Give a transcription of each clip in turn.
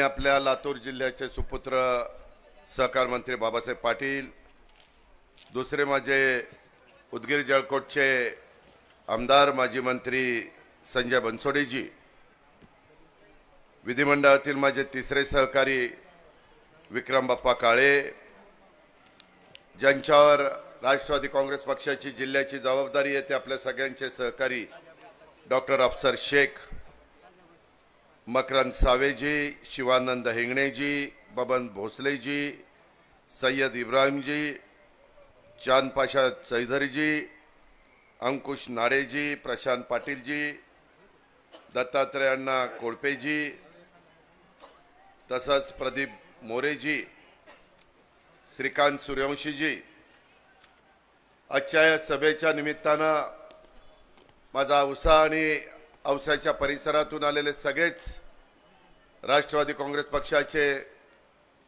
आपल्या लातूर जिल्ह्याचे सुपुत्र सहकार मंत्री बाबासाहेब पाटील, दुसरे माझे उदगीर जळकोटचे आमदार माजी मंत्री संजय बनसोडेजी, विधिमंडळातील माझे तिसरे सहकारी विक्रम बाप्पा काळे, ज्यांच्यावर राष्ट्रवादी काँग्रेस पक्षाची जिल्ह्याची जबाबदारी आहे ते आपल्या सगळ्यांचे सहकारी डॉक्टर अफसर शेख, मकरंद सावेजी, शिवानंद हिंगणेजी, बबन भोसलेजी, सय्यद इब्राहिमजी, चांद पाशा चौधरीजी, अंकुश नाडेजी, प्रशांत पाटीलजी, दत्तात्रय अण्णा कोळपेजी, तसंच प्रदीप मोरेजी, श्रीकांत सूर्यवंशीजी, आजच्या या सभेच्या निमित्तानं माझा औसा आणि औसाच्या परिसरातून आलेले सगळेच राष्ट्रवादी काँग्रेस पक्षाचे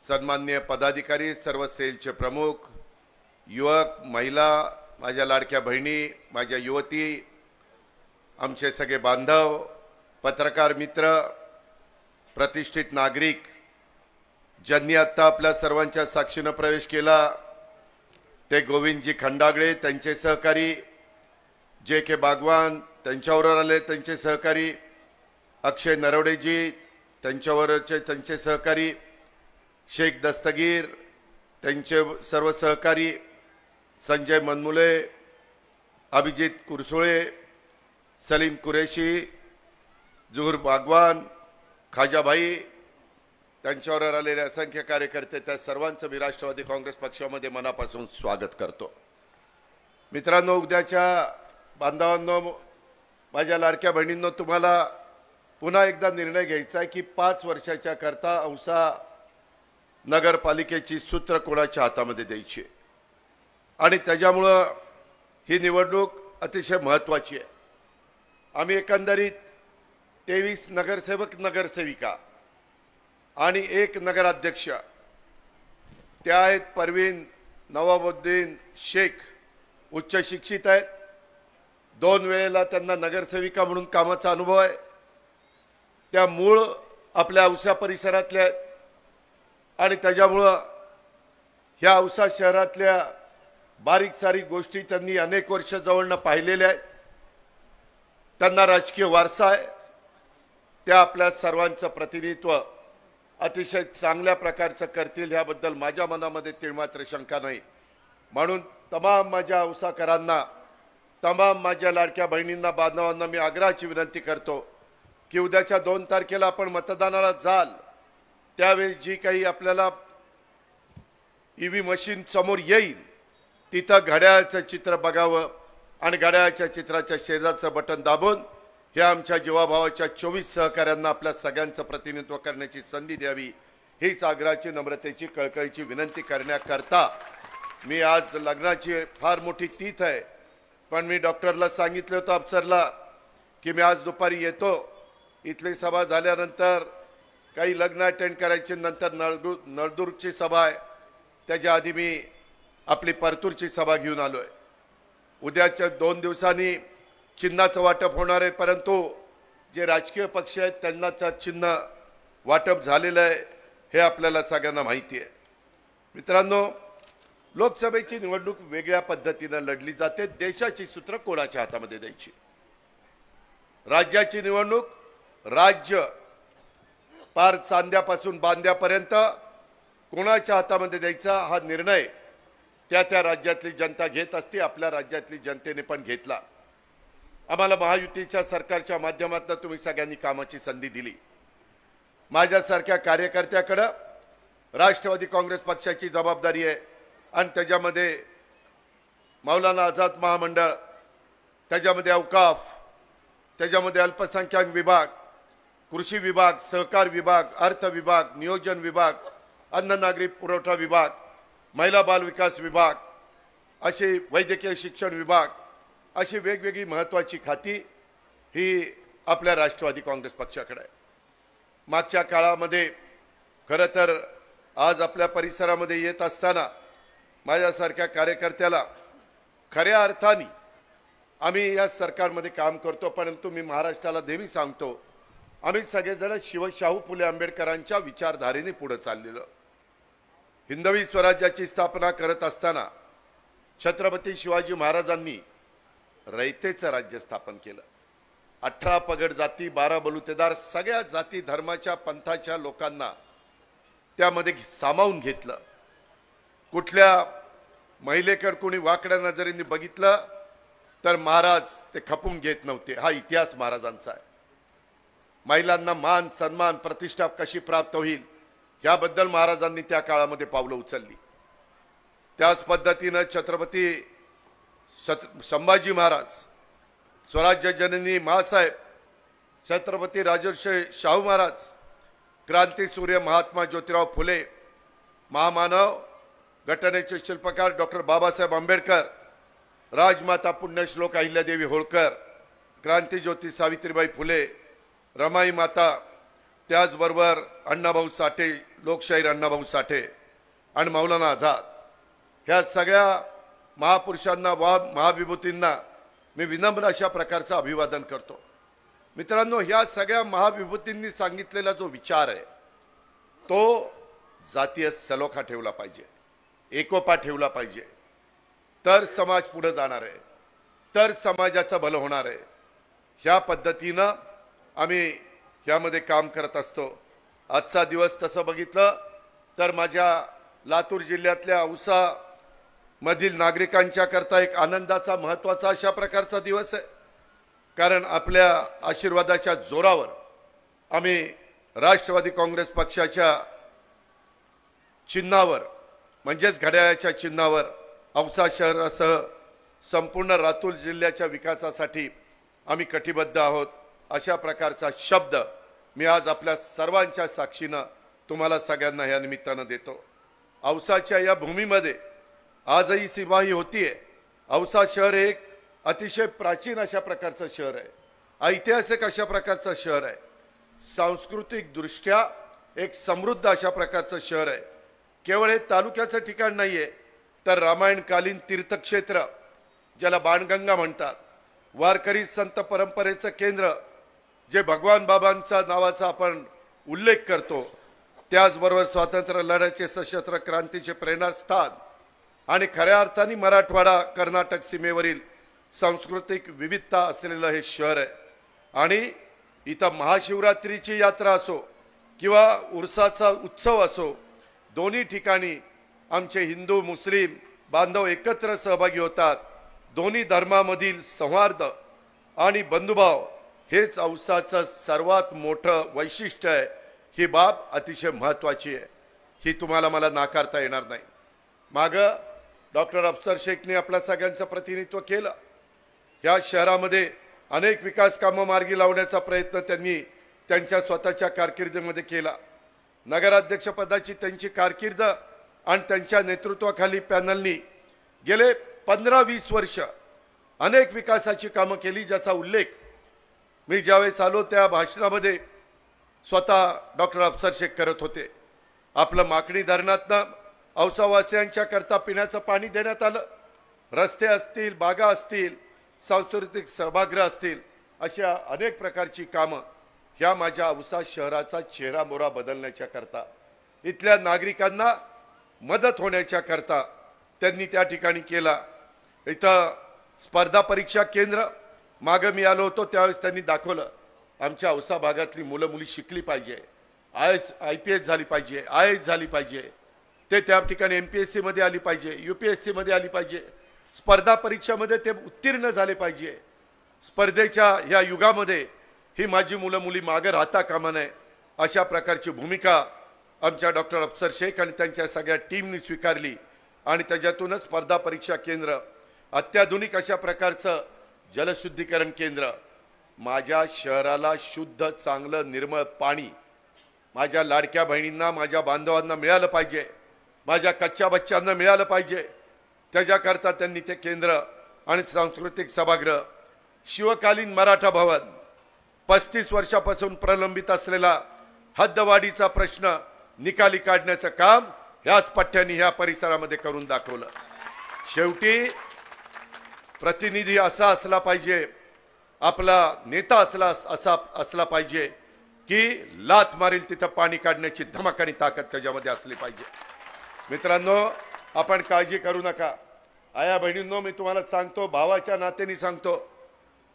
सन्माननीय पदाधिकारी, सर्व सेलचे प्रमुख, युवक, महिला, माझ्या लाडक्या बहिणी, माझ्या युवती, आमचे सगळे बांधव, पत्रकार मित्र, प्रतिष्ठित नागरिक, ज्यांनी आत्ता आपल्या सर्वांच्या साक्षीनं प्रवेश केला ते गोविंदजी खंडागळे, त्यांचे सहकारी, जे के बागवान, त्यांच्याबरोबर आले त्यांचे सहकारी, अक्षय नरवडेजी, त्यांचे सहकारी, शेख दस्तगीर, त्यांचे सर्व सहकारी, संजय मनमुले, अभिजित कुरसुळे, सलीम कुरेशी, जुहूर बागवान, खाजाभाई, त्यांच्यावर आलेले असंख्य कार्यकर्ते, त्या सर्वांचं मी राष्ट्रवादी काँग्रेस पक्षामध्ये मनापासून स्वागत करतो। मित्रांनो, उद्याच्या बांधवांनो, माझ्या लाडक्या बहिणींनो, तुम्हाला पुन्हा एकदा निर्णय घ्यायचा आहे की 5 वर्षाच्या करता औसा नगरपालिकेची सूत्र कोणाच्या हातामध्ये द्यायची आणि त्याच्यामुळं ही निवडणूक अतिशय महत्त्वाची आहे। आम्ही एकंदरीत 23 नगरसेवक, नगरसेविका आणि 1 नगराध्यक्ष, त्या आहेत परवीन नवाबुद्दीन शेख, उच्च शिक्षित आहेत, 2 वेळेला त्यांना नगरसेविका म्हणून कामाचा अनुभव आहे, त्या मूळ आपल्या औसा परिसरातल्या आहेत आणि त्याच्यामुळं ह्या औसा शहरातल्या बारीक सारीक गोष्टी त्यांनी अनेक वर्ष जवळनं पाहिलेल्या आहेत, त्यांना राजकीय वारसा आहे, त्या आपल्या सर्वांचं प्रतिनिधित्व अतिशय चांगल्या प्रकारचं करतील याबद्दल माझ्या मनामध्ये तिळमात्र शंका नाही। म्हणून तमाम माझ्या औसाकरांना, तमाम माझ्या लाडक्या बहिणींना, बांधवांना मी आग्रहाची विनंती करतो की उद्याच्या 2 तारखेला आपण मतदानाला जाल त्यावेळी जी काही आपल्याला ईव्ही मशीन समोर येईल तिथं घड्याळाचं चित्र बघावं आणि घड्याळाच्या चित्राच्या शेजारचं बटन दाबून ह्या आमच्या जीवाभावाच्या 24 सहकाऱ्यांना आपल्या सगळ्यांचं प्रतिनिधित्व करण्याची संधी द्यावी, हीच आग्रहाची, नम्रतेची, कळकळीची विनंती करण्याकरता मी आज लग्नाची फार मोठी तीथ आहे, पण मी डॉक्टरला सांगितलं होतं, अफसरला, की मी आज दुपारी येतो, इथली सभा झाल्यानंतर काही लग्न अटेंड करायचे, नंतर नळदुर्गची सभा आहे, त्याच्या आधी मी आपली परतूरची सभा घेऊन आलो आहे। उद्याच्या 2 दिवसांनी चिन्हाचं वाटप होणार आहे, परंतु जे राजकीय पक्ष आहेत त्यांनाचं चिन्ह वाटप झालेलं आहे हे आपल्याला सगळ्यांना माहिती आहे। मित्रांनो, लोकसभेची निवडणूक वेगळ्या पद्धतीनं लढली जाते, देशाची सूत्र कोणाच्या हातामध्ये द्यायची। राज्याची निवडणूक राज्य पार चांद्यापासून बांद्यापर्यंत कोणाच्या हातामध्ये द्यायचा हा निर्णय त्या त्या राज्यातली जनता घेत असते, आपल्या राज्यातली जनतेने पण घेतला। आम्हाला महायुतीच्या सरकारच्या माध्यमातून तुम्ही सगळ्यांनी कामाची संधी दिली। माझ्यासारख्या कार्यकर्त्याकडे राष्ट्रवादी काँग्रेस पक्षाची जबाबदारी आहे आणि त्याच्यामध्ये मौलाना आझाद महामंडळ, त्याच्यामध्ये औकाफ, त्याच्यामध्ये अल्पसंख्याक विभाग, कृषी विभाग, सहकार विभाग, अर्थ विभाग, नियोजन विभाग, अन्न नागरी पुरवठा विभाग, महिला बाल विकास विभाग, असे वैद्यकीय शिक्षण विभाग, अशी वेगवेगळी महत्त्वाची खाती ही आपल्या राष्ट्रवादी काँग्रेस पक्षाकडे आहे। मागच्या काळामध्ये खरं तर आज आपल्या परिसरामध्ये येत असताना माझ्यासारख्या कार्यकर्त्याला खऱ्या अर्थाने आम्ही या सरकारमध्ये काम करतो, परंतु मी महाराष्ट्राला नेहमी सांगतो आम्ही सगळेजण शाहू फुले आंबेडकरांच्या विचारधारेने पुढे चाललेलो. हिंदवी स्वराज्याची स्थापना करत असताना छत्रपती शिवाजी महाराजांनी रयतेचं राज्य स्थापन केलं. 18 पगड जाती, 12 बलुतेदार, सगळ्या जाती धर्माच्या पंथाच्या लोकांना त्यामध्ये सामावून घेतलं. कुठल्या महिलेकडे कोणी वाकड्या नजरेने बघितलं तर महाराज ते खपून घेत नव्हते. हा इतिहास महाराजांचा आहे. महिलांना मान सन्मान प्रतिष्ठा कशी प्राप्त होईल याबद्दल महाराजांनी त्या काळामध्ये पावलं उचलली. त्याच पद्धतीनं छत्रपती संभाजी महाराज, स्वराज्य जननी मासाहेब, छत्रपती राजर्षी शाहू महाराज, क्रांती सूर्य महात्मा ज्योतिराव फुले, महामानव घटनेचे शिल्पकार डॉक्टर बाबासाहेब आंबेडकर, राजमाता पुण्यश्लोक अहिल्यादेवी होळकर, क्रांतीज्योती सावित्रीबाई फुले, रमाई माता, त्याचबरोबर अण्णाभाऊ साठे, लोकशाहीर अण्णाभाऊ साठे आणि मौलाना आझाद, ह्या सगळ्या महापुरुषांना वा महाविभूतींना मी विनम्र अशा प्रकारचं अभिवादन करतो. मित्रांनो, ह्या सगळ्या महाविभूतींनी सांगितलेला जो विचार आहे तो जातीय सलोखा ठेवला पाहिजे, एकोपा ठेवला पाहिजे, तर समाज पुढे जाणार आहे, तर समाजाचं भलं होणार आहे. ह्या पद्धतीनं आम्ही ह्यामध्ये काम करत असतो. आजचा दिवस तसं बघितलं तर माझ्या लातूर जिल्ह्यातल्या औसा मधील नागरिकांच्या करता एक आनंदाचा महत्त्वाचा अशा प्रकारचा दिवस आहे. कारण आपल्या आशीर्वादाच्या जोरावर आम्ही राष्ट्रवादी काँग्रेस पक्षाच्या चिन्हावर म्हणजेच घड्याळाच्या चिन्हावर औसा शहरासह संपूर्ण लातूर जिल्ह्याच्या विकासासाठी आम्ही कटिबद्ध आहोत अशा प्रकारचा शब्द मी आज आपल्या सर्वांच्या साक्षीनं तुम्हाला सगळ्यांना या निमित्तानं देतो. औसाच्या या भूमीमध्ये आजही सिपाही होतीये. औसा शहर एक अतिशय प्राचीन अशा प्रकारचं शहर आहे, ऐतिहासिक अशा प्रकारचं शहर आहे, सांस्कृतिक दृष्ट्या एक समृद्ध अशा प्रकारचं शहर आहे. केवळ हे तालुक्याचं ठिकाण नाही आहे, तर रामायणकालीन तीर्थक्षेत्र ज्याला बाणगंगा म्हणतात, वारकरी संत परंपरेचं केंद्र जे भगवान बाबांचा नावाचा आपण उल्लेख करतो, त्याचबरोबर स्वातंत्र्य लढ्याचे सशस्त्र क्रांतीचे प्रेरणास्थान आणि खऱ्या अर्थाने मराठवाडा कर्नाटक सीमेवरील सांस्कृतिक विविधता असलेलं हे शहर आहे. आणि इथं महाशिवरात्रीची यात्रा असो किंवा उर्साचा उत्सव असो, दोन्ही ठिकाणी आमचे हिंदू मुस्लिम बांधव एकत्र सहभागी होतात. दोन्ही धर्मामधील सौहार्द आणि बंधुभाव हेच औसाचं सर्वात मोठं वैशिष्ट्य आहे. ही बाब अतिशय महत्त्वाची आहे, ही तुम्हाला मला नाकारता येणार नाही. मागं डॉक्टर अफसर शेखने आपल्या सगळ्यांचं प्रतिनिधित्व केलं. ह्या शहरामध्ये अनेक विकास कामं मार्गी लावण्याचा प्रयत्न त्यांनी त्यांच्या स्वतःच्या कारकिर्दीमध्ये केला. नगराध्यक्षपदाची त्यांची कारकीर्द आणि त्यांच्या नेतृत्वाखाली पॅनलनी गेले 15-20 वर्ष अनेक विकासाची कामं केली, ज्याचा उल्लेख मी ज्यावेळेस आलो त्या भाषणामध्ये स्वतः डॉक्टर अफसर शेख करत होते. आपलं माकणी धरणातनं औसावासियांच्या करता पिण्याचं पाणी देण्यात आलं. रस्ते असतील, बागा असतील, सांस्कृतिक सभागृह असतील, अशा अनेक प्रकारची कामं ह्या माझ्या औसा शहराचा चेहरामोहरा बदलण्याच्या करता, इथल्या नागरिकांना मदत होण्याच्या करता त्यांनी त्या ठिकाणी केला. इथं स्पर्धा परीक्षा केंद्र मागं मी आलो होतो त्यावेळेस त्यांनी दाखवलं. आमच्या औसा भागातली मुलं मुली शिकली पाहिजे, IPS झाली पाहिजे, IAS झाली पाहिजे, ते त्या ठिकाणी MPSC मध्ये आली पाहिजे, UPSC मध्ये आली पाहिजे, स्पर्धा परीक्षामध्ये ते उत्तीर्ण झाले पाहिजे. स्पर्धेच्या ह्या युगामध्ये ही माझी मुलं मुली मागे राहता कामा नये अशा प्रकारची भूमिका आमच्या डॉक्टर अफसर शेख आणि त्यांच्या सगळ्या टीमनी स्वीकारली. आणि त्याच्यातूनच स्पर्धा परीक्षा केंद्र, अत्याधुनिक अशा प्रकारचं जलशुद्धीकरण केंद्र, माझ्या शहराला शुद्ध चांगलं निर्मळ पाणी माझ्या लाडक्या बहिणींना, माझ्या बांधवांना मिळालं पाहिजे, माझ्या कच्च्या बच्चांना मिळालं पाहिजे, त्याच्याकरता त्यांनी ते केंद्र आणि सांस्कृतिक सभागृह, शिवकालीन मराठा भवन, 35 वर्षापासून प्रलंबित असलेला हद्दवाढीचा प्रश्न निकाली काढण्याचं काम ह्याच पठ्ठ्यांनी ह्या परिसरामध्ये करून दाखवलं. शेवटी प्रतिनिधी असा असला पाहिजे, आपला नेता असला पाहिजे की लात मारील तिथं पाणी काढण्याची धमक आणि ताकद त्याच्यामध्ये असली पाहिजे. मित्रांनो, आपण काळजी करू नका. आया बहिणींनो, मी तुम्हाला सांगतो, भावाच्या नात्याने सांगतो,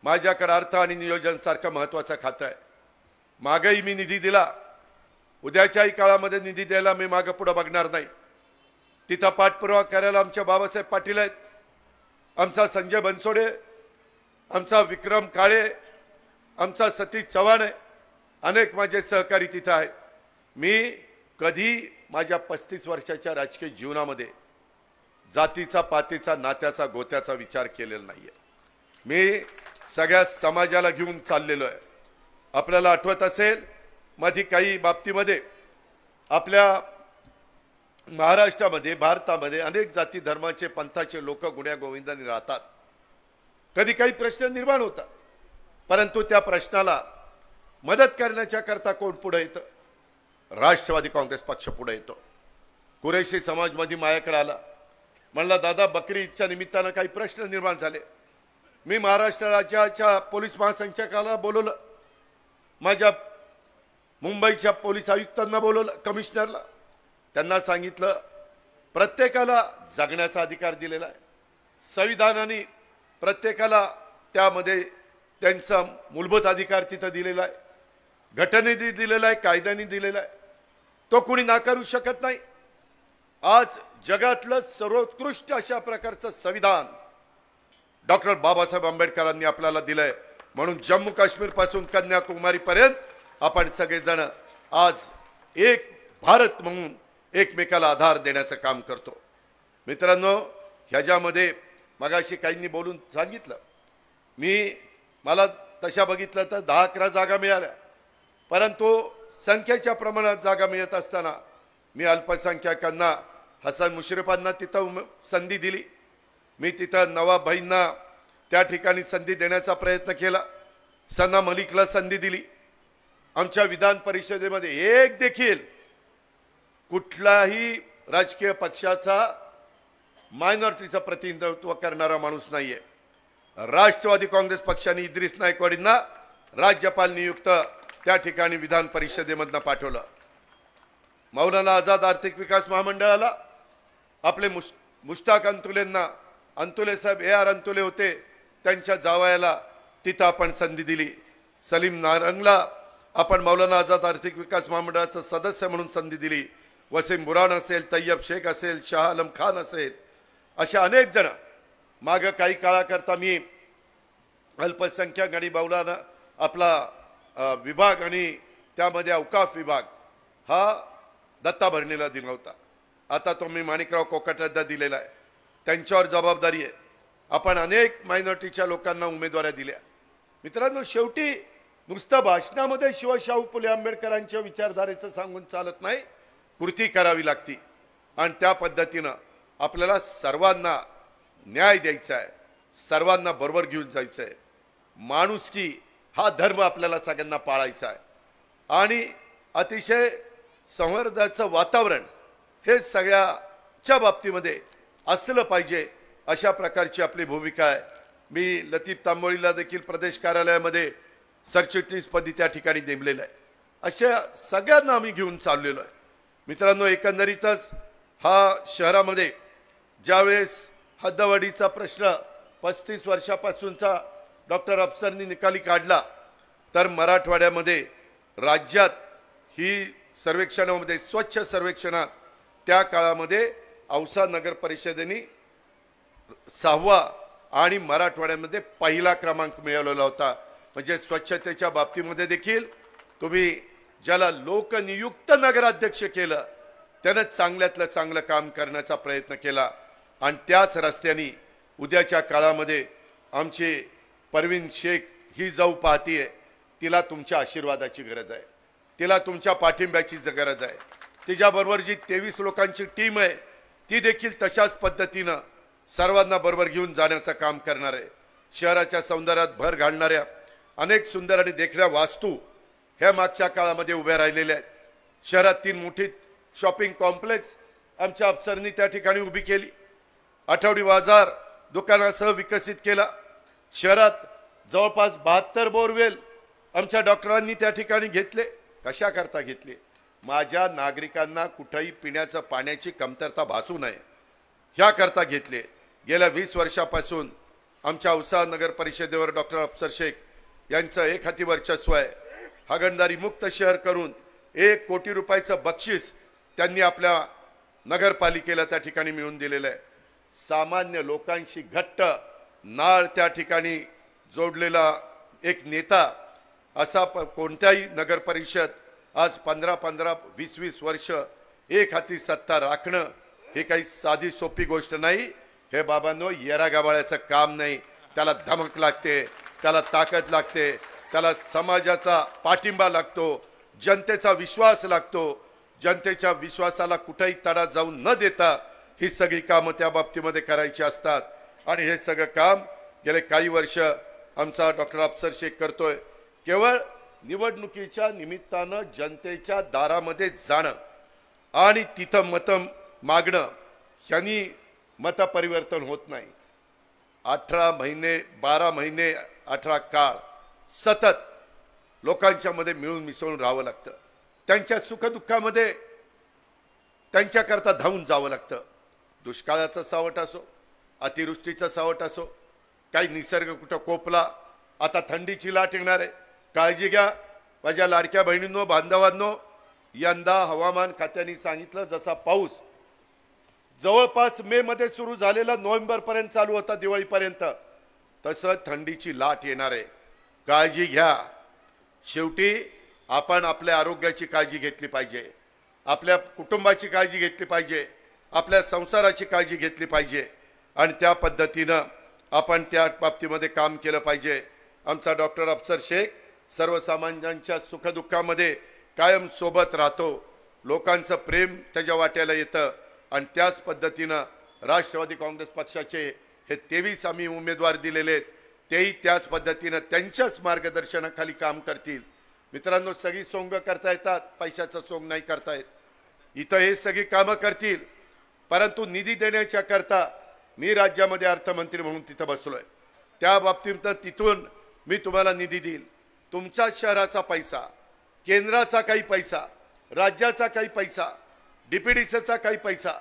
माझ्याकडे अर्थ आणि नियोजन सारखं महत्त्वाचं खातं आहे. मागही मी निधी दिला, उद्याच्याही काळामध्ये निधी द्यायला मी मागं पुढं बघणार नाही. तिथं पाठपुरावा करायला आमच्या बाबासाहेब पाटील आहेत, आमचा संजय बनसोडे, आमचा विक्रम काळे, आमचा सतीश चव्हाण आहे, अनेक माझे सहकारी तिथं आहेत. मी कधी माझ्या 35 वर्षाच्या राजकीय जीवनामध्ये जातीचा, पातीचा, नात्याचा, गोत्याचा विचार केलेला नाहीये. मी सगळ्या समाजाला घेऊन चाललेलो आहे. आपल्याला आठवत असेल, मध्ये काही बाबतीमध्ये आपल्या महाराष्ट्रामध्ये, भारतामध्ये अनेक जाती धर्माचे, पंथाचे लोक गुण्या गोविंदाने राहतात. कधी काही प्रश्न निर्माण होतात, परंतु त्या प्रश्नाला मदत करण्याच्या करता कोण पुढे येतं? राष्ट्रवादी काँग्रेस पक्ष पुढे येतो. कुरेशी समाज मध्ये माझ्याकडे आला, म्हणला दादा बकरी ईदच्या निमित्तानं काही प्रश्न निर्माण झाले. मी महाराष्ट्र राज्याच्या पोलीस महासंचालकाला बोलवलं, माझ्या मुंबईच्या पोलीस आयुक्तांना बोलवलं, कमिशनरला. त्यांना सांगितलं प्रत्येकाला जगण्याचा अधिकार दिलेला आहे, संविधानाने प्रत्येकाला त्यामध्ये त्यांचा मूलभूत अधिकार तिथं दिलेला आहे, घटनेने दिलेला आहे, कायद्याने दिलेला आहे, तो कोणी नाकारू शकत नाही. आज जगातलं सर्वोत्कृष्ट अशा प्रकारचं संविधान डॉक्टर बाबासाहेब आंबेडकरांनी आपल्याला दिलंय. म्हणून जम्मू काश्मीर पासून कन्याकुमारी पर्यंत आपण सगळेजण आज एक भारत म्हणून एकमेकाला आधार देण्याचं काम करतो. मित्रांनो, ह्याच्यामध्ये मगाशी काहींनी बोलून सांगितलं, मला तशा बघितलं तर 10-11 जागा मिळाल्या, परंतु संख्येच्या प्रमाणात जागा मिळत असताना मी अल्पसंख्याकांना, हसन मुश्रीफांना तिथं संधी दिली. मी तिथं नवाब भाईंना त्या ठिकाणी संधी देण्याचा प्रयत्न केला, सना मलिकला संधी दिली. आमच्या विधान परिषदेमध्ये एक देखील कुठलाही राजकीय पक्षाचा मायनॉरिटीचं प्रतिनिधित्व करणारा माणूस नाहीये. राष्ट्रवादी काँग्रेस पक्षाने इद्रिस नायकवाडींना राज्यपाल नियुक्त त्या ठिकाणी विधान परिषदेमधनं पाठवलं. मौलाना आझाद आर्थिक विकास महामंडळाला आपले मुश्ताक अंतुलेंना, अंतुले साहेब AR अंतुले होते, त्यांच्या जावयाला तिथं आपण संधी दिली. सलीम नारंगला आपण मौलाना आझाद आर्थिक विकास महामंडळाचं सदस्य म्हणून संधी दिली. वसीम बुरान असेल, तय्यब शेख असेल, शाह आलम खान असेल, अशा अनेक जण. मागं काही काळाकरता मी अल्पसंख्याक आणि मौलाना आपला विभाग आणि त्यामध्ये अवकाफ विभाग हा दत्ता भरणीला दिला होता. आता तो मी माणिकराव कोकाटेंना दिलेला आहे. त्यांच्यावर जबाबदारी आहे. आपण अनेक मायनॉरिटीच्या लोकांना उमेदवाऱ्या दिल्या. मित्रांनो, शेवटी नुसतं भाषणामध्ये शिवशाहू फुले आंबेडकरांच्या विचारधारेचं सांगून चालत नाही, कृती करावी लागती. आणि त्या पद्धतीनं आपल्याला सर्वांना न्याय द्यायचा आहे, सर्वांना बरोबर घेऊन जायचं आहे. माणुसकी हा धर्म आपल्याला सगळ्यांना पाळायचा आहे. आणि अतिशय संवर्धनाचं वातावरण हे सगळ्याच्या बाबतीमध्ये असलं पाहिजे, अशा प्रकारची आपली भूमिका आहे. मी लतीफ तांबोळीला देखील प्रदेश कार्यालयामध्ये सरचिटणीसपदी त्या ठिकाणी नेमलेलं आहे. अशा सगळ्यांना आम्ही घेऊन चाललेलो आहे. मित्रांनो, एकंदरीतच हा शहरामध्ये ज्यावेळेस हद्दवाढीचा प्रश्न 35 वर्षापासूनचा डॉक्टर अफसरनी निकाली काढला, तर मराठवाड्यामध्ये राज्यात ही सर्वेक्षणामध्ये, स्वच्छ सर्वेक्षणात त्या काळामध्ये औसा नगर परिषदेने 6वा आणि मराठवाड्यामध्ये पहिला क्रमांक मिळवलेला होता. म्हणजे स्वच्छतेच्या बाबतीमध्ये देखील तुम्ही ज्याला लोकनियुक्त नगराध्यक्ष केलं त्यानं चांगल्यातलं चांगलं काम करण्याचा प्रयत्न केला. आणि त्याच रस्त्याने उद्याच्या काळामध्ये आमची परवीन शेख ही जाऊ पाहतीये, तिला तुमच्या आशीर्वादाची गरज आहे, तिला तुमच्या पाठिंब्याची गरज आहे. तिच्याबरोबर जी 23 लोकांची टीम आहे ती देखील तशाच पद्धतीनं सर्वांना बरोबर घेऊन जाण्याचं काम करणार आहे. शहराच्या सौंदर्यात भर घालणाऱ्या अनेक सुंदर आणि देखण्या वास्तू ह्या मागच्या काळामध्ये उभ्या राहिलेल्या आहेत. शहरात 3 मोठी शॉपिंग कॉम्प्लेक्स आमच्या अफसरांनी त्या ठिकाणी उभी केली. आठवडी बाजार दुकानासह विकसित केला. शहरात जवळपास 72 बोरवेल आमच्या डॉक्टरांनी त्या ठिकाणी घेतले. कशा करता घेतली? माझ्या नागरिकांना कुठेही पिण्याचं पाण्याची कमतरता भासू नये ह्याकरता घेतले. गेल्या 20 वर्षापासून आमच्या औसा नगर परिषदेवर डॉक्टर अफसर शेख यांचं एक हाती वर्चस्व आहे. हागणदारी मुक्त शहर करून 1 कोटी रुपयाचं बक्षीस त्यांनी आपल्या नगरपालिकेला त्या ठिकाणी मिळवून दिलेलं आहे. सामान्य लोकांशी घट्ट नाळ त्या ठिकाणी जोडलेला एक नेता असा कोणत्याही नगर परिषद आज 15-15, 20-20 वर्ष एक हाती सत्ता राखणं हे काही साधी सोपी गोष्ट नाही. हे बाबांनो येरा गाबाळ्याचं काम नाही. त्याला धमक लागते, त्याला ताकद लागते, त्याला समाजाचा पाठिंबा लागतो, जनतेचा विश्वास लागतो. जनतेच्या विश्वासाला कुठेही तडा जाऊ न देता ही सगळी कामं त्या बाबतीमध्ये करायची असतात. आणि हे सगळं काम गेले काही वर्ष आमचा डॉक्टर अफसर शेख करतोय. केवळ निवडणुकीच्या निमित्तानं जनतेच्या दारामध्ये जाणं आणि तिथं मतं मागणं यांनी मतपरिवर्तन होत नाही. 18 महिने 12 महिने 18 काळ सतत लोकांच्या मध्ये मिळून मिसळून राहावं लागतं. त्यांच्या सुखदुःखामध्ये त्यांच्याकरता धावून जावं लागतं. दुष्काळाचं सावट असो, अतिवृष्टीचं सावट असो, काही निसर्ग कुठं कोपला, आता थंडीची लाट येणार आहे, काळजी घ्या माझ्या लाडक्या बहिणींनो, बांधवांनो. यंदा हवामान खात्याने सांगितलं जसा पाऊस जवळपास मे मध्ये सुरू झालेला नोव्हेंबर पर्यंत चालू होता दिवाळीपर्यंत, तसं थंडीची लाट येणार आहे. काळजी घ्या. शेवटी आपण आपल्या आरोग्याची काळजी घेतली पाहिजे, आपल्या कुटुंबाची काळजी घेतली पाहिजे, आपल्या संसाराची काळजी घेतली पाहिजे आणि त्या पद्धतीनं आपण त्या बाबतीमध्ये काम केलं पाहिजे. आमचा डॉक्टर अफसर शेख सर्वसामान्यांच्या सुखदुःखामध्ये कायम सोबत राहतो. लोकांचं प्रेम त्याच्या वाट्याला येतं आणि त्याच पद्धतीनं राष्ट्रवादी काँग्रेस पक्षाचे हे 23 आम्ही उमेदवार दिलेले आहेत, तेही त्याच पद्धतीनं त्यांच्याच मार्गदर्शनाखाली काम करतील. मित्रांनो, सगळी सोंग करता येतात, पैशाचं सोंग नाही करता येत. इथं हे सगळी कामं करतील, परंतु निधी देण्याच्या करता मी राज्यामध्ये अर्थमंत्री म्हणून तिथं बसलोय. त्या बाबतीत तिथून मी तुम्हाला निधी देईल. तुमच्या शहराचा पैसा, केंद्राचा काही पैसा, राज्याचा काही पैसा, डीपीडीसीचा काही पैसा,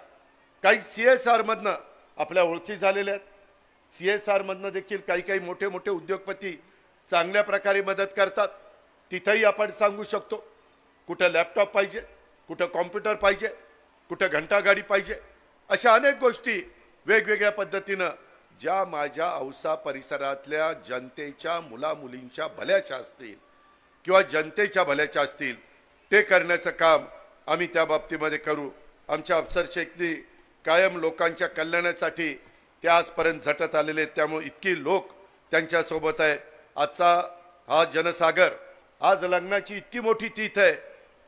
काही CSR मधनं आपल्या ओळखी झालेल्या आहेत. CSR मधनं देखील काही काही मोठे मोठे उद्योगपती चांगल्या प्रकारे मदत करतात. तिथंही आपण सांगू शकतो, कुठं लॅपटॉप पाहिजे, कुठं कॉम्प्युटर पाहिजे, कुठं घंटागाडी पाहिजे, अशा अनेक गोष्टी वेगवेगळ्या पद्धतीनं ज्या माझ्या औसा परिसरातल्या जनतेच्या मुलामुलींच्या भल्याच्या असतील किंवा जनतेच्या भल्याच्या असतील ते करण्याचं काम आम्ही त्या बाबतीमध्ये करू. आमच्या अफसर शेखनी कायम लोकांच्या कल्याणासाठी ते आजपर्यंत झटत आलेले आहेत, त्यामुळे इतकी लोक त्यांच्यासोबत आहेत. आजचा हा जनसागर, आज लग्नाची इतकी मोठी तीथ आहे,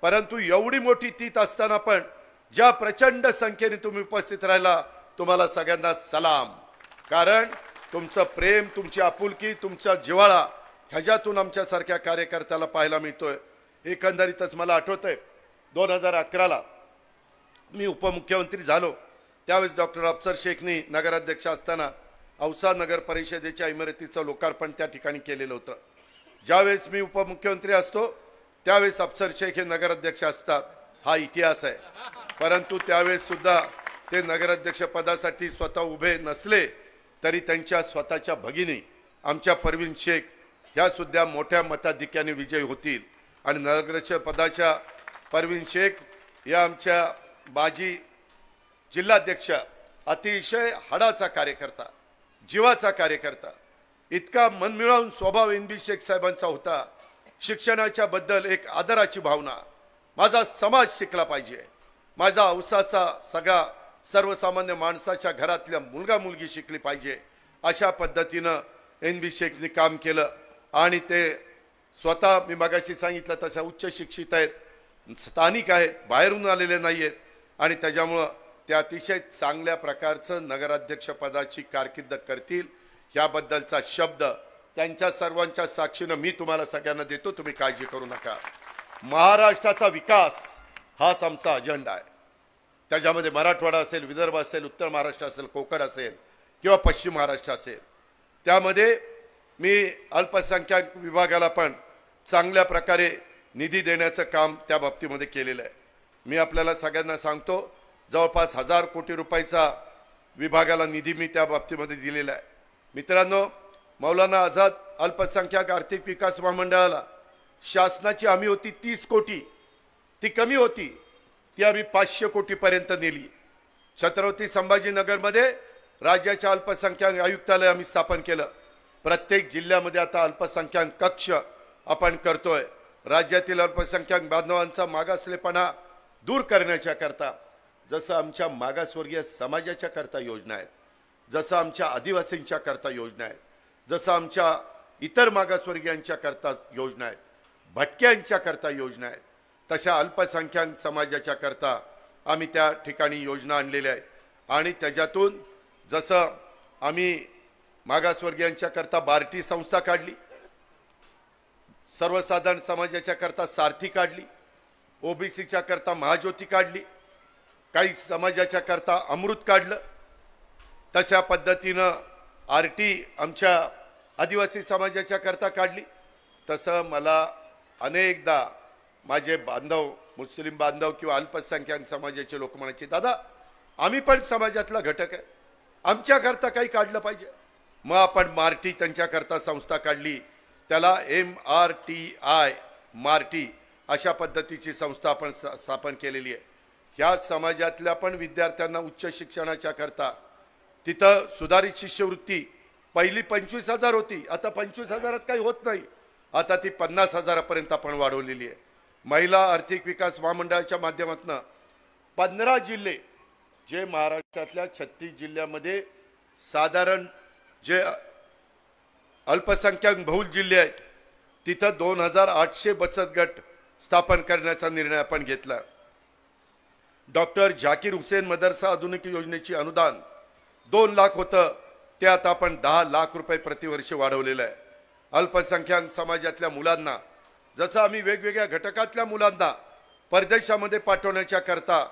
परंतु एवढी मोठी तीथ असताना पण ज्या प्रचंड संख्येने तुम्ही उपस्थित राहिला, तुम्हाला सगळ्यांना सलाम. कारण तुमचं प्रेम, तुमची आपुलकी, तुमचा जिव्हाळा ह्याच्यातून आमच्यासारख्या कार्यकर्त्याला पाहायला मिळतोय. एकंदरीतच मला आठवतंय 2011ला मी उपमुख्यमंत्री झालो, त्यावेळेस डॉक्टर अफसर शेखनी नगराध्यक्ष असताना औसा नगर परिषदेच्या इमारतीचं लोकार्पण त्या ठिकाणी केलेलं होतं. ज्यावेळेस मी उपमुख्यमंत्री असतो त्यावेळेस अफसर शेख हे नगराध्यक्ष असतात, हा इतिहास आहे. परंतु त्यावेळेस सुद्धा ते नगराध्यक्ष पदासाठी स्वतः उभे नसले तरी त्यांच्या स्वतःच्या भगिनी आमच्या परवीन शेख ह्या सुद्धा मोठ्या मताधिक्याने विजयी होतील. आणि नगराध्यक्ष पदाच्या परवीन शेख या आमच्या बाजी जिल्हाध्यक्ष अतिशय हाडाचा कार्यकर्ता, जीवाचा कार्यकर्ता, इतका मनमिळावून स्वभाव NB शेख साहेबांचा होता. शिक्षणाच्या बद्दल एक आदराची भावना, माझा समाज शिकला पाहिजे, माझा औसाचा सगळा सर्वसामान्य माणसाच्या घरातल्या मुलगा मुलगी शिकली पाहिजे, अशा पद्धतीनं NB शेखनी काम केलं. आणि ते स्वतः मी मगाशी सांगितलं तशा उच्च शिक्षित आहेत, स्थानिक आहेत, बाहेरून आलेले नाही आहेत आणि त्याच्यामुळं ते अतिशय चांगल्या प्रकारचं नगराध्यक्षपदाची कारकीर्द करतील. याबद्दलचा शब्द त्यांच्या सर्वांच्या साक्षीनं मी तुम्हाला सगळ्यांना देतो, तुम्ही काळजी करू नका. महाराष्ट्राचा विकास हाच आमचा अजेंडा आहे. त्याच्यामध्ये मराठवाडा असेल, विदर्भ असेल, उत्तर महाराष्ट्र असेल, कोकण असेल किंवा पश्चिम महाराष्ट्र असेल, त्यामध्ये मी अल्पसंख्याक विभागाला पण चांगल्या प्रकारे निधी देण्याचं काम त्या बाबतीमध्ये केलेलं आहे। मी आपल्याला सगळ्यांना सांगतो, जवळपास 1000 कोटी रुपयाचा विभागाला निधी मी त्या बाबतीमध्ये दिलेला आहे। मित्रांनो, मौलाना आझाद अल्पसंख्याक आर्थिक विकास महामंडळाला शासनाची हमी होती 30 कोटी, ती कमी होती, ती आम्ही 500 कोटीपर्यंत नेली। छत्रपती संभाजीनगरमध्ये राज्याच्या अल्पसंख्याक आयुक्तालय आम्ही स्थापन केलं। प्रत्येक जिल्ह्यामध्ये आता अल्पसंख्याक कक्ष आपण करतोय। राज्यातील अल्पसंख्याक बांधवांचा मागासलेपणा दूर करण्याच्या करता जसं आमच्या मागासवर्गीय समाजाच्या करता योजना आहेत, जसं आमच्या आदिवासींच्या करता योजना आहेत, जसं आमच्या इतर मागासवर्गीयांच्या करता योजना आहेत, भटक्यांच्या करता योजना आहेत, तशा अल्पसंख्याक समाजाच्या करता आम्ही त्या ठिकाणी योजना आणलेल्या आहेत। आणि त्याच्यातून जसं आम्ही मागासवर्गीयांच्या करता बार्टी संस्था काढली, सर्वसाधारण समाजाच्या करता सारथी काढली, ओबीसीच्या करता महाज्योती काढली, काही समाजाच्या करता अमृत काढलं, तशा पद्धतीनं आरटी आमच्या आदिवासी समाजाच्या करता काढली। तसं मला अनेकदा माझे बांधव, मुस्लिम बांधव किंवा अल्पसंख्याक समाजाचे लोक म्हणायचे, दादा आम्ही पण समाजातला घटक आहे, आमच्याकरता काही काढलं पाहिजे। मग आपण मार्टी त्यांच्याकरता संस्था काढली, त्याला MRTI मार्टी अशा पद्धतीची संस्था आपण स्थापन केलेली आहे। ह्या समाजातल्या पण विद्यार्थ्यांना उच्च शिक्षणाच्या करता तिथं सुधारित शिष्यवृत्ती पहिली 25,000 होती, आता 25,000 काही होत नाही, आता ती 50,000पर्यंत आपण वाढवलेली आहे। महिला आर्थिक विकास महामंडळाच्या माध्यमातून 15 जिल्हे जे महाराष्ट्रातल्या 36 जिल्ह्यामध्ये साधारण जे अल्पसंख्याक बहुल जिल्हे आहेत तिथं 2800 बचत गट स्थापन करण्याचा निर्णय आपण घेतला। डॉक्टर झाकीर हुसेन मदरसा आधुनिक योजनेची अनुदान 2 लाख होतं, ते आता आपण 10 लाख रुपये प्रतिवर्ष वाढवलेलं आहे। अल्पसंख्याक समाजातल्या मुलांना जसं आम्ही वेगवेगळ्या घटकातल्या मुलांना परदेशामध्ये पाठवण्याच्या करता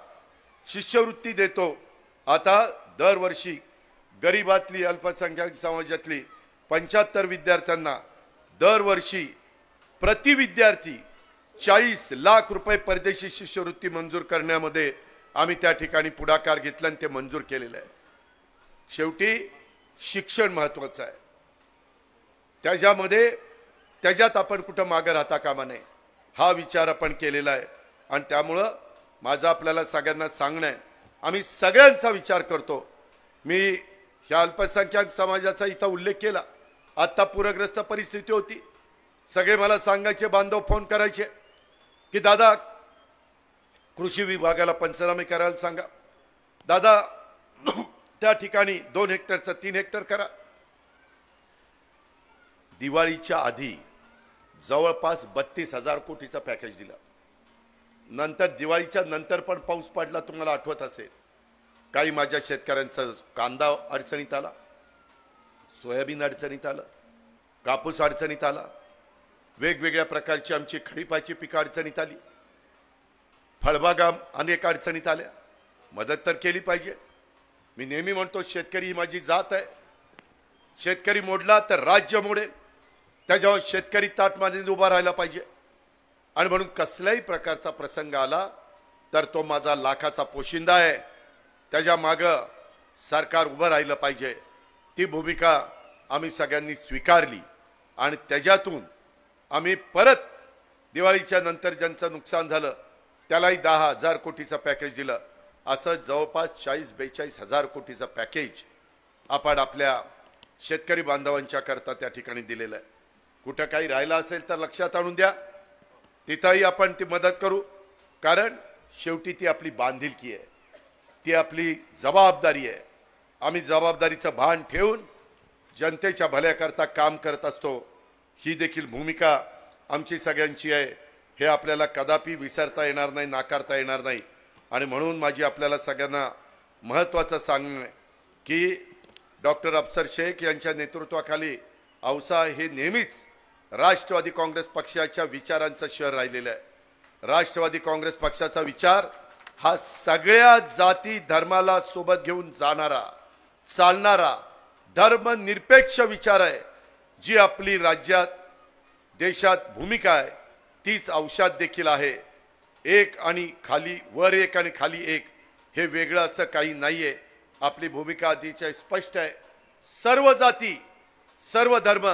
शिष्यवृत्ती देतो, आता दरवर्षी गरीबातली अल्पसंख्याक समाजातली 75 विद्यार्थ्यांना दरवर्षी प्रति विद्यार्थी 40 लाख रुपये परदेशी शिष्यवृत्ती मंजूर करण्यामध्ये आम्ही त्या ठिकाणी पुढाकार घेतला आणि ते मंजूर केलेलं आहे। शेवटी शिक्षण महत्त्वाचं आहे, त्याच्यात आपण कुठं मागे राहता कामा नये, हा विचार आपण केलेला आहे। आणि त्यामुळं माझं आपल्याला सगळ्यांना सांगणं आहे, आम्ही सगळ्यांचा विचार करतो। मी ह्या अल्पसंख्याक समाजाचा इथं उल्लेख केला, आता पूरग्रस्त परिस्थिती होती, सगळे मला सांगायचे, बांधव फोन करायचे की दादा कृषी विभागाला पंचनामे करायला सांगा, दादा त्या ठिकाणी 2 हेक्टरचं 3 हेक्टर करा। दिवाळीच्या आधी जवळपास 32,000 कोटीचं पॅकेज दिलं, नंतर दिवाळीच्या नंतर पण पाऊस पडला, तुम्हाला आठवत असेल, काही माझ्या शेतकऱ्यांचा कांदा अडचणीत आला, सोयाबीन अडचणीत आलं, कापूस अडचणीत आला, वेगवेगळ्या प्रकारची आमची खरीपाची पिकं अडचणीत आली, फळबागा अनेक अडचणीत आल्या। मदत तर केली पाहिजे। मी नेहमी म्हणतो, शेतकरी ही माझी जात आहे, शेतकरी मोडला तर राज्य मोडेल, त्याच्यावर शेतकरी ताटमानेने उभा राहायला पाहिजे। आणि म्हणून कसल्याही प्रकारचा प्रसंग आला तर तो माझा लाखाचा पोशिंदा आहे, त्याच्या मागं सरकार उभं राहिलं पाहिजे। ती भूमिका आम्ही सगळ्यांनी स्वीकारली आणि त्याच्यातून आम्ही परत दिवाळीच्या नंतर ज्यांचं नुकसान झालं त्यालाही 10,000 कोटीचं पॅकेज दिलं। असं जवळपास 40-42 हजार कोटीचं पॅकेज आपण आपल्या शेतकरी बांधवांच्या करता त्या ठिकाणी दिलेलं आहे। कुठं काही राहिलं असेल तर लक्षात आणून द्या, तिथंही आपण ती मदत करू, कारण शेवटी ती आपली बांधिलकी आहे, ती आपली जबाबदारी आहे। आम्ही जबाबदारीचं भान ठेवून जनतेच्या भल्याकरता काम करत असतो, ही देखील भूमिका आमची सगळ्यांची आहे, हे आपल्याला कदापि विसरता येणार नाही, नाकारता येणार नाही। आणि म्हणून माझी आपल्याला सगळ्यांना महत्त्वाचं सांगणं आहे की डॉक्टर अफसर शेख यांच्या नेतृत्वाखाली औसा हे नेहमीच राष्ट्रवादी काँग्रेस पक्षाच्या विचारांचं शहर राहिलेलं आहे। राष्ट्रवादी काँग्रेस पक्षाचा विचार हा सगळ्या जाती धर्माला सोबत घेऊन जाणारा, चालणारा धर्मनिरपेक्ष विचार आहे। जी आपली राज्यात देशात भूमिका आहे तीच औषध देखील आहे. एक आणि खाली वर एक आणि खाली एक हे वेगळं असं काही नाहीये. आपली भूमिका अतिशय स्पष्ट आहे. सर्व जाती, सर्व धर्म,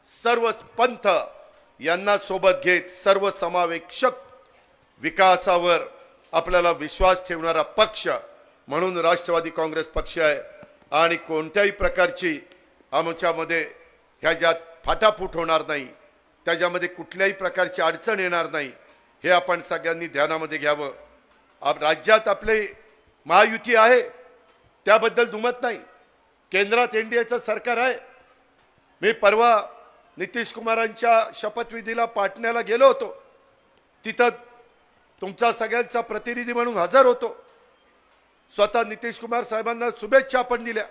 सर्व पंथ यांना सोबत घेत सर्व समावेशक विकासावर आपल्याला विश्वास ठेवणारा पक्ष म्हणून राष्ट्रवादी काँग्रेस पक्ष आहे. आणि कोणत्याही प्रकारची आमच्यामध्ये ह्याच्यात फाटाफूट होणार नाही, त्याच्यामध्ये कुठल्याही प्रकारची अडचण येणार नाही, हे आपण सगळ्यांनी ध्यानामध्ये घ्यावं. राज्यात आपले महायुती आहे त्याबद्दल दुमत नाही. केंद्रात एनडीएचं सरकार आहे. मी परवा नितीश कुमारांच्या शपथविधीला पाटण्याला गेलो होतो. तिथं तुमचा सगळ्यांचा प्रतिनिधी म्हणून हजर होतो. स्वतः नितीश कुमार साहेबांना शुभेच्छा पण दिल्या.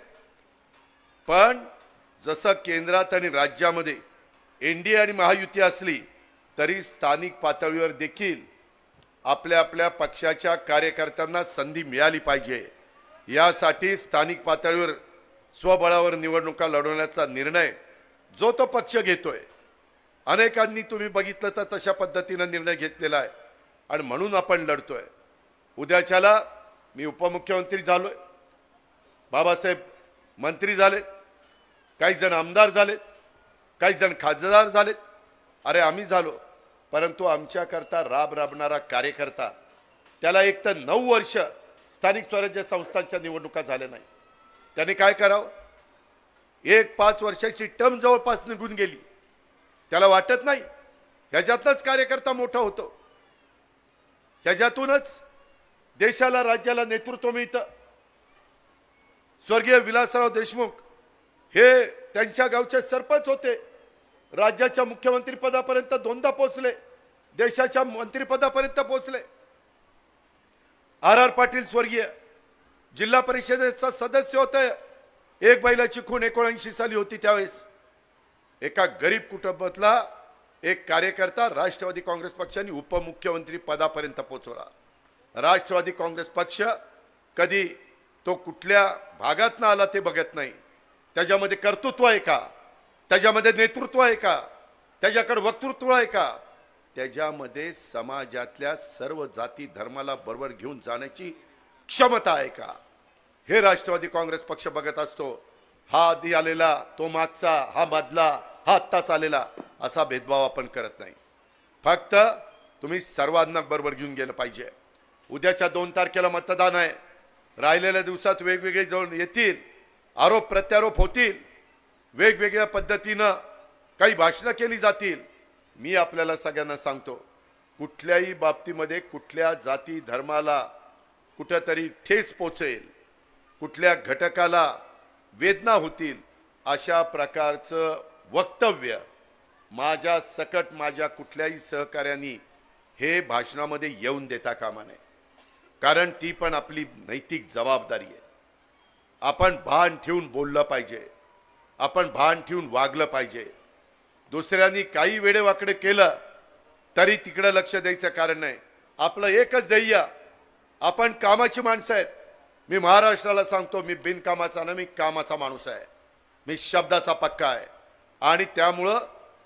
पण जसं केंद्रात आणि राज्यामध्ये एनडीए आणि महायुती असली तरी स्थानिक पातळीवर देखील आपल्या आपल्या पक्षाच्या कार्यकर्त्यांना संधी मिळाली पाहिजे. यासाठी स्थानिक पातळीवर स्वबळावर निवडणुका लढवण्याचा निर्णय जो तो पक्ष घेतोय. अनेकांनी तुम्ही बघितलं तर तशा पद्धतीने निर्णय घेतलेला आहे आणि म्हणून आपण लढतोय. उद्याच्याला मी उपमुख्यमंत्री झालोय, बाबासाहेब मंत्री झाले, काही जण आमदार झालेत, काही जण खासदार झालेत. अरे आम्ही झालो, परंतु आमच्याकरता राबणारा कार्यकर्ता त्याला एक तर 9 वर्ष स्थानिक स्वराज्य संस्थांच्या निवडणुका झाल्या नाही. त्याने काय करावं? 5 वर्षाची टर्म जवळपास निघून गेली. त्याला वाटत नाही ह्याच्यातच कार्यकर्ता मोठा होतो, ह्याच्यातूनच देशाला राज्याला नेतृत्व मिळतं. स्वर्गीय विलासराव देशमुख हे त्यांच्या गावचे सरपंच होते, राज्याच्या मुख्यमंत्री पदापर्यंत 2दा पोहोचले, देशाच्या मंत्रिपदापर्यंत पोहोचले. आर पाटील स्वर्गीय जिल्हा परिषदेचा सदस्य होते. एक बैलाची खून 79 साली होती. त्यावेळेस एका गरीब कुटुंबातला एक कार्यकर्ता राष्ट्रवादी काँग्रेस पक्षाने उपमुख्यमंत्री पदापर्यंत पोहोचवला. राष्ट्रवादी काँग्रेस पक्ष कधी तो कुठल्या भागात ना आला ते बघत नाही. त्याच्यामध्ये कर्तृत्व आहे का, त्याच्यामध्ये नेतृत्व आहे का, त्याच्याकडे वक्तृत्व आहे का, त्याच्यामध्ये समाजातल्या सर्व जाती धर्माला बरोबर घेऊन जाण्याची क्षमता आहे का, हे राष्ट्रवादी काँग्रेस पक्ष बघत असतो. हा आधी आलेला, तो मागचा, हा मधला, हा आत्ताच आलेला असा भेदभाव आपण करत नाही. फक्त तुम्ही सर्वांना बरोबर घेऊन गेलं पाहिजे. उद्याच्या 2 तारखेला मतदान आहे. राहिलेल्या दिवसात वेगवेगळे जाऊन येतील, आरोप प्रत्यारोप होतील, वेगवेगळ्या पद्धतीनं काही भाषणं केली जातील. मी आपल्याला सगळ्यांना सांगतो, कुठल्याही बाबतीमध्ये कुठल्या जाती धर्माला कुठेतरी ठेच पोचेल, कुठल्या घटकाला वेदना होतील अशा प्रकारचं वक्तव्य माझ्या सकट माझ्या कुठल्याही सहकार्यांनी हे भाषणामध्ये येऊन देता कामा नये. कारण ती पण आपली नैतिक जबाबदारी आहे. आपण भान ठेवून बोललं पाहिजे, आपण भान ठेवून वागलं पाहिजे. दुसऱ्यांनी काही वेडेवाकडे केलं तरी तिकडे लक्ष द्यायचं कारण नाही. आपलं एकच ध्येय, आपण कामाची माणसं आहेत. मी महाराष्ट्राला सांगतो, मी बिनकामाचा नाही, मी कामाचा माणूस आहे, मी शब्दाचा पक्का आहे. आणि त्यामुळं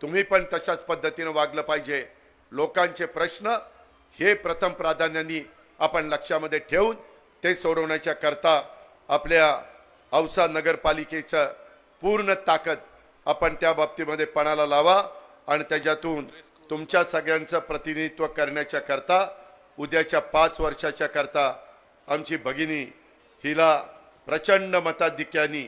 तुम्ही पण तशाच पद्धतीने वागलं पाहिजे. लोकांचे प्रश्न हे प्रथम प्राधान्याने आपण लक्षामध्ये ठेवून ते सोडवण्याच्या करता आपल्या औसा नगरपालिकेचं पूर्ण ताकद आपण त्या बाबतीमध्ये पणाला लावा आणि त्याच्यातून तुमच्या सगळ्यांचं प्रतिनिधित्व करण्याच्या करता उद्याच्या 5 वर्षाच्या करता आमची भगिनी हिला प्रचंड मताधिक्याने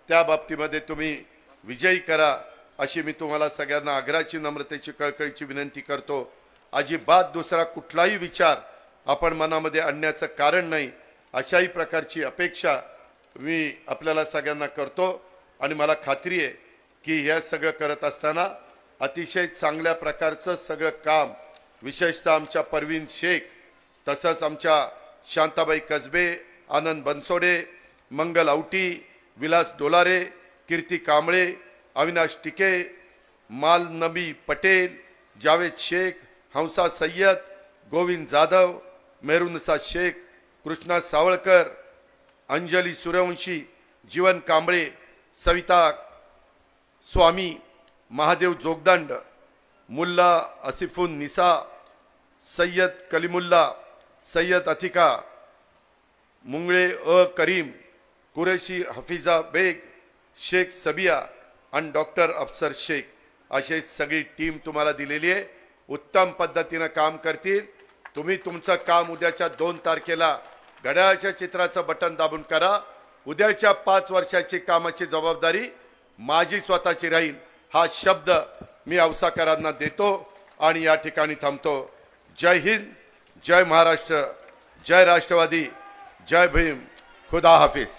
त्या बाबतीमध्ये तुम्ही विजयी करा अशी मी तुम्हाला सगळ्यांना आग्रहाची, नम्रतेची, कळकळीची विनंती करतो. अजिबात दुसरा कुठलाही विचार आपण मनामध्ये आणण्याचं कारण नाही, अशाही प्रकारची अपेक्षा मी आपल्याला सगळ्यांना करतो. आणि मला खात्री आहे की हे सगळं करत असताना अतिशय चांगल्या प्रकारचं सगळं काम, विशेषतः आमच्या परवीन शेख, तसंच आमच्या शांताबाई कसबे, आनंद बनसोडे, मंगल आवटी, विलास डोलारे, कीर्ती कांबळे, अविनाश टिके, माल नबी पटेल, जावेद शेख, हंसा सय्यद, गोविंद जाधव, मेहरुनिसा शेख, कृष्णा सावळकर, अंजली सूर्यवंशी, जीवन कांबळे, सविता स्वामी, महादेव जोगदंड, मुल्ला आसिफुन निसा, सय्यद कलीमुल्ला, सय्यद अतिका, मुंगळे करीम, कुरेशी हफीजा बेग, शेख सबिया आणि डॉक्टर अफसर शेख अशी सगळी टीम तुम्हाला दिलेली आहे. उत्तम पद्धतीने काम करतील. तुम्ही तुमचं काम उद्याच्या 2 तारखेला घड्याळाच्या चित्राचं बटन दाबून करा. उद्याच्या 5 वर्षाची कामाची जबाबदारी माझी स्वतःची राहील हा शब्द मी औसाकरांना देतो आणि या ठिकाणी थांबतो. जय हिंद, जय महाराष्ट्र, जय राष्ट्रवादी, जय भीम, खुदा हाफिज.